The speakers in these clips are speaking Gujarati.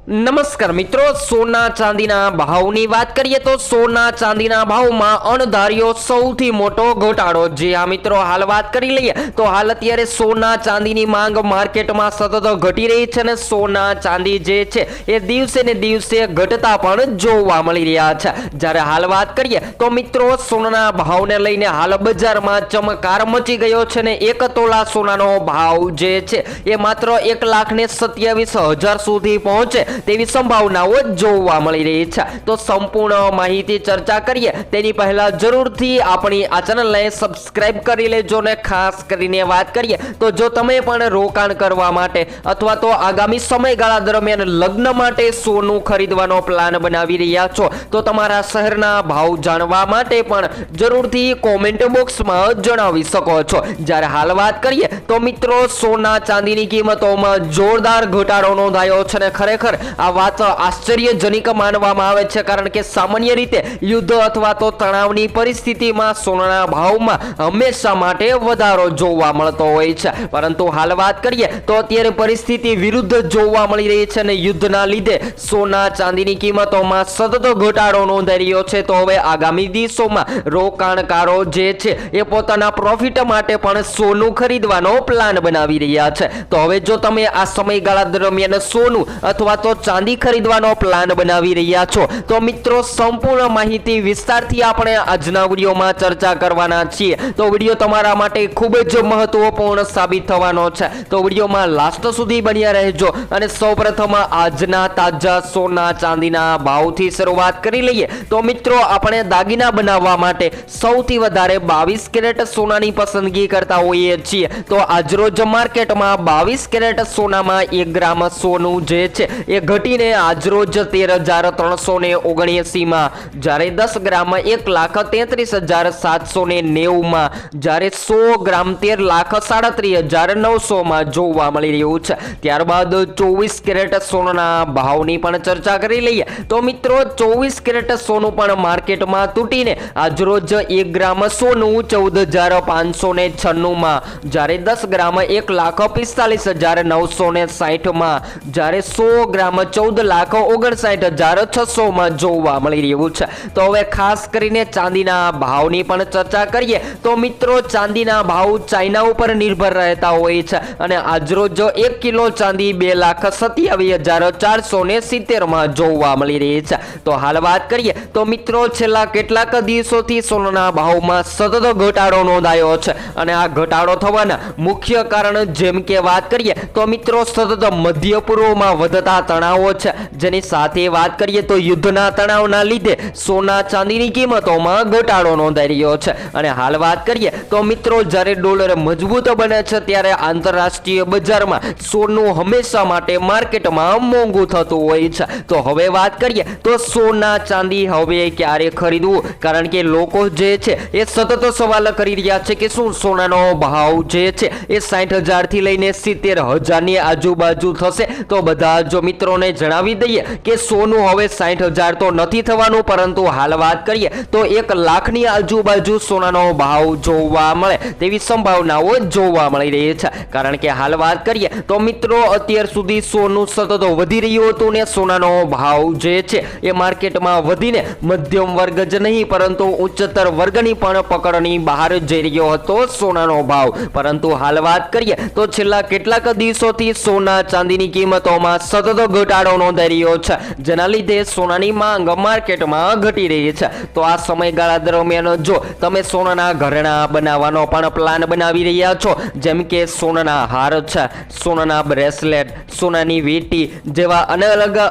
નમસ્કાર મિત્રો, સોના ચાંદીના ભાવની વાત કરીએ તો સોના ચાંદીના ભાવમાં અણધાર્યો સૌથી મોટો ઘટાડો। જે આ મિત્રો હાલ વાત કરી લઈએ તો હાલ અત્યારે સોના ચાંદીની માંગ માર્કેટમાં સતત ઘટી રહી છે અને સોના ચાંદી જે છે એ દિવસે ને દિવસે ઘટતા પણ જોવા મળી રહ્યા છે। જ્યારે હાલ વાત કરીએ તો મિત્રો સોનાના ભાવને લઈને હાલ બજારમાં ચમકાર મચી ગયો છે ને 1 તોલા સોનાનો ભાવ જે છે એ માત્ર 1,27,000 સુધી પહોંચે તેવી સંભાવનાઓ જોવા મળી રહી છે। તો સંપૂર્ણ માહિતી ચર્ચા કરીએ તેની પહેલા જરૂરથી આપણી આ ચેનલને સબસ્ક્રાઇબ કરી લેજો ને ખાસ કરીને વાત કરીએ તો જો તમે પણ રોકાણ કરવા માટે અથવા તો આગામી સમયગાળા દરમિયાન લગ્ન માટે સોનું ખરીદવાનો પ્લાન બનાવી રહ્યા છો તો તમારા શહેરના ભાવ જાણવા માટે પણ જરૂરથી કોમેન્ટ બોક્સમાં જણાવી શકો છો। જ્યારે હાલ વાત કરીએ તો મિત્રો સોના ચાંદીની કિંમતોમાં જોરદાર ઘટાડો નોંધાયો છે અને ખરેખર આ વાત આશ્ચર્યજનક માનવામાં આવે છે, કારણ કે સામાન્ય રીતે યુદ્ધ અથવા તો તણાવની પરિસ્થિતિમાં સોનાના ભાવમાં હંમેશા માટે વધારો જોવા મળતો હોય છે, પરંતુ હાલ વાત કરીએ તો અત્યારે પરિસ્થિતિ વિરુદ્ધ જોવા મળી રહી છે અને યુદ્ધના લીધે સોના ચાંદીની કિંમતોમાં સતત ઘટાડો નોંધાઈ રહ્યો છે। તો હવે આગામી દિવસોમાં રોકાણકારો જે છે એ પોતાના પ્રોફિટ માટે પણ સોનું ખરીદવાનો પ્લાન બનાવી રહ્યા છે। તો હવે જો તમે આ સમયગાળા દરમિયાન સોનું અથવા તો ચાંદી ખરીદવાનો પ્લાન બનાવી રહ્યા છો તો મિત્રો સંપૂર્ણ માહિતી વિસ્તારથી આપણે આજના વિડીયોમાં ચર્ચા કરવાના છીએ। તો વિડીયો તમારા માટે ખૂબ જ મહત્વપૂર્ણ સાબિત થવાનો છે, તો વિડીયોમાં લાસ્ટ સુધી બન્યા રહેજો। અને સૌપ્રથમ આજના તાજા સોના ચાંદીના ભાવથી શરૂઆત કરી લઈએ તો મિત્રો આપણે દાગીના બનાવવા માટે સૌથી વધારે 22 કેરેટ સોનાની પસંદગી કરતા હોઈએ છીએ। તો આજરોજ માર્કેટમાં 22 કેરેટ સોનામાં 1 ગ્રામ સોનું જે છે એ ઘટીને આજરોજ 13,379 માં, જ્યારે 10 ગ્રામ 1,33,790 માં, જ્યારે 100 ગ્રામ 13,37,900 માં જોવા મળી રહ્યું છે। ત્યારબાદ 24 કેરેટ સોનાના ભાવની પણ ચર્ચા કરી લઈએ તો મિત્રો 24 કેરેટ સોનું પણ માર્કેટમાં તૂટીને આજરોજ 1 ગ્રામ સોનું 14,596 માં, જ્યારે 10 ગ્રામ 1,45,960 માં, જ્યારે 100 ગ્રામ 14,59,600 માં જોવા મળી રહ્યું છે। તો હવે ખાસ કરીને ચાંદીના ભાવની પણ ચર્ચા કરીએ તો મિત્રો ચાંદીના ભાવ ચાઇના ઉપર નિર્ભર રહેતા હોય છે અને આજરોજ 1 કિલો ચાંદી 2,27,470 માં જોવા મળી રહી છે। તો હાલ વાત કરીએ તો મિત્રો છેલ્લા કેટલાક દિવસોથી સોનાના ભાવમાં સતત ઘટાડો નોંધાયો છે અને આ ઘટાડો થવાના મુખ્ય કારણ જેમ કે વાત કરીએ તો મિત્રો સતત મધ્ય પૂર્વમાં વધતા તણાવો છે, જેની સાથે વાત કરીએ તો યુદ્ધના તણાવના લીધે સોના ચાંદીની કિંમતોમાં ઘટાડો નોંધાઈ રહ્યો છે। અને હાલ વાત કરીએ તો મિત્રો જ્યારે ડોલર મજબૂત બને છે ત્યારે આંતરરાષ્ટ્રીય બજારમાં સોનું હંમેશા માટે માર્કેટમાં મોંઘું થતું હોય છે। તો હવે વાત કરીએ તો સોના ચાંદી હવે ક્યારે ખરીદવું, કારણ કે લોકો જે છે એ સતત સવાલ કરી રહ્યા છે કે શું સોનાનો ભાવ જે છે એ 60,000 થી લઈને 70,000 ની આજુબાજુ થશે। તો બધા જો મિત્રોને જણાવી દઈએ કે સોનું હવે 60,000 તો નથી થવાનું, પરંતુ હાલ વાત કરીએ તો 1 લાખની આજુબાજુ સોનાનો ભાવ જોવા મળે તેવી સંભાવનાઓ જોવા મળી રહી છે। કારણ કે હાલ વાત કરીએ તો મિત્રો અત્યાર સુધી સોનું સતત વધી રહ્યું હતું ને સોનાનો ભાવ જે છે એ માર્કેટમાં વધીને મધ્યમ વર્ગ જ નહીં પરંતુ ઉચ્ચતર વર્ગની પણ પકડની બહાર જઈ રહ્યો હતો સોનાનો ભાવ, પરંતુ હાલ વાત કરીએ તો છેલ્લા કેટલાક દિવસોથી સોના ચાંદીની કિંમતોમાં સતત ઘટાડો નોંધાઈ રહ્યો છે, જેના લીધે સોનાની માંગ માર્કેટમાં ઘટી રહી છે। તો આ સમયગાળા દરમિયાન જો તમે સોનાના ઘરેણા બનાવવાનો પણ પ્લાન બનાવી રહ્યા છો, જેમ કે સોનાના હાર છે, સોનાના બ્રેસલેટ, સોનાની વીંટી જેવા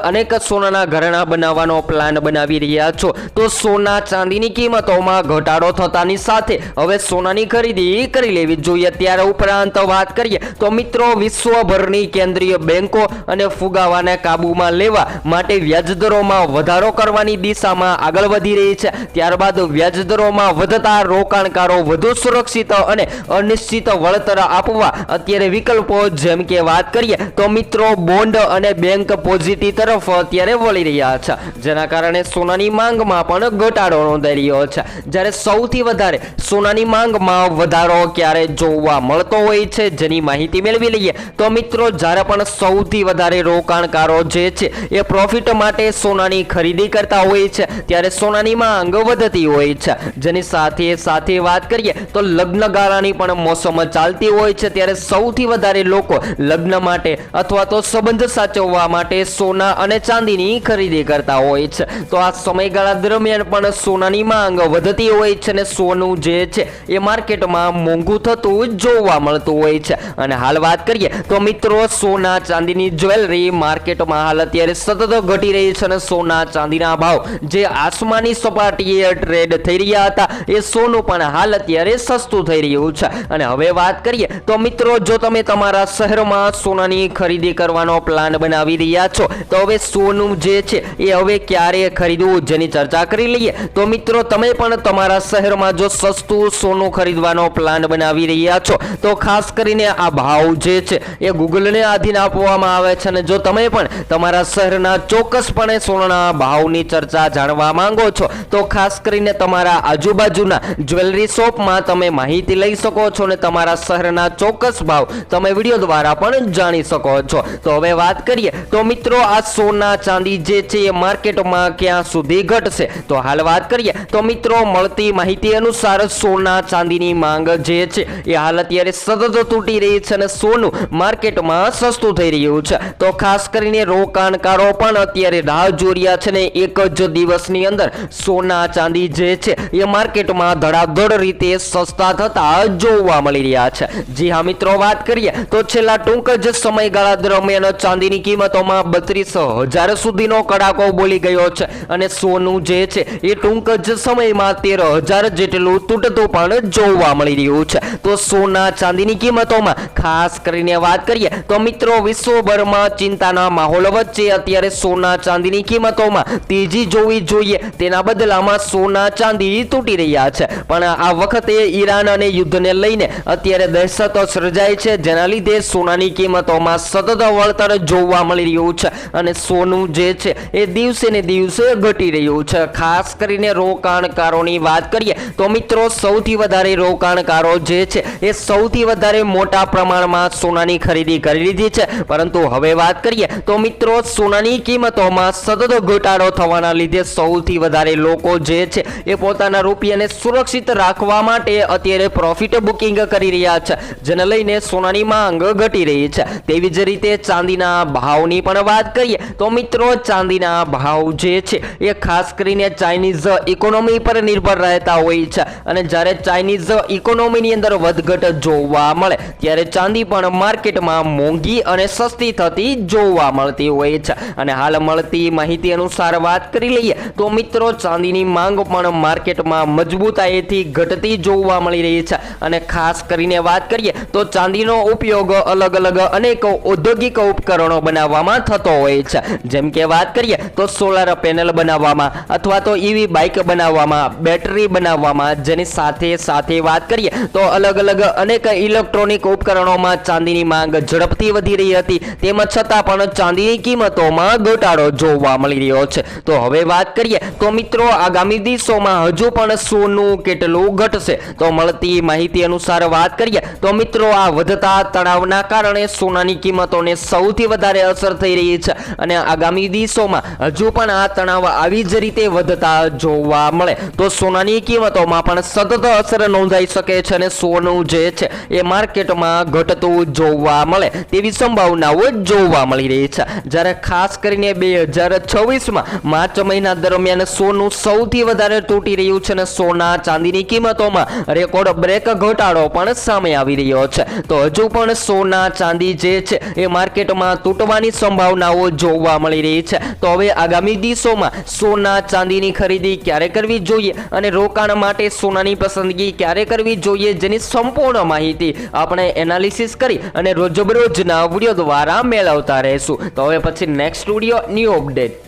અનેક સોનાના ઘરેણા બનાવવાનો પ્લાન બનાવી રહ્યા છો તો સોના ચાંદીની કિંમતોમાં ઘટાડો થતાની સાથે હવે સોનાની ખરીદી કરી લેવી જોઈએ। ત્યારે ઉપરાંત વાત કરીએ તો મિત્રો વિશ્વભરની કેન્દ્રીય બેંકો અને ફુગાવાને કાબૂમાં લેવા માટે વ્યાજદરોમાં વધારો કરવાની દિશામાં આગળ વધી રહી છે। ત્યારબાદ વ્યાજદરોમાં વધતા રોકાણકારો વધુ સુરક્ષિત અને અનિશ્ચિત વળતર આપવા અત્યારે વિકલ્પો જેમ કે વાત કરીએ તો મિત્રો બોન્ડ અને બેંક પોઝિટી તરફ અત્યારે વળી રહ્યા છે, જેના કારણે સોનાની માંગમાં પણ ઘટાડો નોંધાઈ રહ્યો છે। જ્યારે સૌથી વધારે સોનાની માંગમાં વધારો ક્યારે જોવા મળતો હોય છે જેની માહિતી મેળવી લઈએ તો મિત્રો જ્યારે પણ સૌથી વધારે રોકાણકારો રોકાણકારો જે છે એ પ્રોફિટ માટે સોનાની ખરીદી કરતા હોય છે ત્યારે સોનાની માંગ વધતી હોય છે। જેની સાથે સાથે વાત કરીએ તો લગ્ન ગાળાની પણ મોસમ ચાલતી હોય છે ત્યારે સૌથી વધારે લોકો લગ્ન માટે અથવા તો સંબંધ સાચવવા માટે સોના અને ચાંદીની ખરીદી કરતા હોય છે। તો આ સમયગાળા દરમિયાન પણ સોનાની માંગ વધતી હોય છે અને સોનું જે છે એ માર્કેટમાં મોંઘું થતું જોવા મળતું હોય છે। અને હાલ વાત કરીએ તો મિત્રો સોના ચાંદીની જ્વેલરી માર્કેટમાં હાલ અત્યારે સતત ઘટી રહી છે અને સોના ચાંદીના ભાવ જે આસમાની સપાટીએ ટ્રેડ થઈ રહ્યા હતા એ સોનું પણ હાલ અત્યારે સસ્તું થઈ રહ્યું છે। અને હવે વાત કરીએ તો મિત્રો જો તમે તમારા શહેરમાં સોનાની ખરીદી કરવાનો પ્લાન બનાવી રહ્યા છો તો હવે સોનું જે છે એ હવે ક્યારે ખરીદવું જેની ચર્ચા કરી લઈએ। તો મિત્રો તમે પણ તમારા શહેરમાં જો સસ્તું સોનું ખરીદવાનો પ્લાન બનાવી રહ્યા છો તો ખાસ કરીને આ ભાવ જે છે એ ગૂગલને આધીન આપવામાં આવે છે અને જો તમે પણ તમારા શહેરના ચોક્કસપણે સોનાના ભાવની ચર્ચા જાણવા માંગો છો તો ખાસ કરીને તમારા આજુબાજુના જ્વેલરી શોપમાં તમે માહિતી લઈ શકો છો અને તમારા શહેરના ચોક્કસ ભાવ તમે વિડીયો દ્વારા પણ જાણી શકો છો। તો હવે વાત કરીએ તો મિત્રો આ સોના ચાંદી જે છે એ માર્કેટમાં ક્યાં સુધી ઘટશે તો હાલ વાત કરીએ તો મિત્રો મળતી માહિતી અનુસાર સોના ચાંદીની માંગ જે છે એ હાલ અત્યારે સતત તૂટી રહી છે અને સોનું માર્કેટમાં સસ્તું થઈ રહ્યું છે। તો ખાસ કરીને રોકાણકારો પણ અત્યારે રાહ જોઈ રહ્યા છે ને એક જ દિવસની અંદર સોના ચાંદી જે છે એ માર્કેટમાં ધડાધડ રીતે સસ્તા થતા જોવા મળી રહ્યા છે। જી હા મિત્રો વાત કરીએ તો છેલ્લા ટૂંક જ સમયગાળા દરમિયાન ચાંદીની કિંમતોમાં 32,000 સુધીનો કડાકો બોલી ગયો છે અને સોનું જે છે એ ટૂંક જ સમયમાં 13,000 જેટલું તૂટતું પણ જોવા મળી રહ્યું છે। તો સોના ચાંદીની કિંમતોમાં ખાસ કરીને વાત કરીએ તો મિત્રો વિશ્વભરમાં ચિંતાના માહોલ વચ્ચે અત્યારે સોના ચાંદીની કિંમતોમાં તેજી જોવી જોઈએ તેના બદલામાં સોના ચાંદી તૂટી રહ્યા છે। પણ આ વખતે ઈરાન અને યુદ્ધને લઈને અત્યારે દહેશત સર્જાય છે જેના લીધે સોનાની કિંમતોમાં સતત વળતર જોવા મળી રહ્યું છે અને સોનું જે છે એ દિવસે ને દિવસે ઘટી રહ્યું છે। ખાસ કરીને રોકાણકારોની વાત કરીએ તો મિત્રો સૌથી વધારે રોકાણકારો જે છે એ સૌથી વધારે મોટા પ્રમાણમાં સોનાની ખરીદી કરી લીધી છે। પરંતુ હવે વાત કરીએ તો મિત્રો સોનાની કિંમતોમાં સતત ઘટાડો થવાના લીધે સૌથી વધારે લોકો જે છે એ પોતાના રૂપિયાને સુરક્ષિત રાખવા માટે અત્યારે પ્રોફિટ બુકિંગ કરી રહ્યા છે જેને લઈને સોનાની માંગ ઘટી રહી છે। તેવી જ રીતે ચાંદીના ભાવની પણ વાત કરીએ તો મિત્રો ચાંદીના ભાવ જે છે એ ખાસ કરીને ચાઇનીઝ ઇકોનોમી પર નિર્ભર રહેતા હોય છે અને જ્યારે ચાઇનીઝ ઇકોનોમીની અંદર વધઘટ જોવા મળે ત્યારે ચાંદી પણ માર્કેટમાં મોંઘી અને સસ્તી થતી જોવા મળતી હોય છે। અને હાલ મળતી માહિતી અનુસાર વાત કરી લઈએ તો મિત્રો ચાંદીની માંગ પણ માર્કેટમાં મજબૂતાઈથી ઘટતી જોવા મળી રહી છે અને ખાસ કરીને વાત કરીએ તો ચાંદીનો ઉપયોગ અલગ અલગ અનેક ઔદ્યોગિક ઉપકરણો બનાવવામાં થતો હોય છે। જેમ કે વાત કરીએ તો સોલાર પેનલ બનાવવામાં અથવા તો ઈવી બાઇક બનાવવામાં બેટરી બનાવવામાં જેની સાથે સાથે વાત કરીએ તો અલગ અલગ અનેક ઇલેક્ટ્રોનિક ઉપકરણોમાં ચાંદીની માંગ ઝડપથી વધી રહી હતી તેમ છતાં પણ ચાંદીની કિંમતોમાં ઘટાડો જોવા મળી રહ્યો છે। તો હવે વાત કરીએ તો મિત્રો આગામી દિવસોમાં હજુ પણ સોનું કેટલું ઘટશે તો મળતી માહિતી અનુસાર વાત કરીએ તો મિત્રો આ વધતા તણાવના કારણે સોનાની કિંમતોને સૌથી વધારે અસર થઈ રહી છે અને આગામી દિવસોમાં હજુ પણ આ તણાવ આવી જ રીતે વધતા જોવા મળે તો સોનાની કિંમતોમાં પણ સતત અસર નોંધાઈ શકે છે અને સોનું જે છે એ માર્કેટમાં ઘટતું જોવા મળે તેવી સંભાવનાઓ જોવા મળી રહી છે। જ્યારે ખાસ કરીને 2026માં માર્ચ મહિના દરમિયાન સોનું સૌથી વધારે તૂટી રહ્યું છે અને સોના ચાંદીની કિંમતોમાં રેકોર્ડ બ્રેક ઘટાડો પણ સામે આવી રહ્યો છે। તો હજુ પણ સોના ચાંદી જે છે એ માર્કેટમાં તૂટવાની સંભાવનાઓ જોવા મળી રહી છે। તો હવે આગામી દિવસોમાં સોના ચાંદીની ખરીદી ક્યારે કરવી જોઈએ અને રોકાણ માટે સોનાની પસંદગી ક્યારે કરવી જોઈએ જેની સંપૂર્ણ માહિતી આપણે એનાલિસિસ કરી અને રોજબરોજના વિડીયો દ્વારા મેળવતા રહેશું। તો હવે પછી નેક્સ્ટ વિડીયો ન્યૂ અપડેટ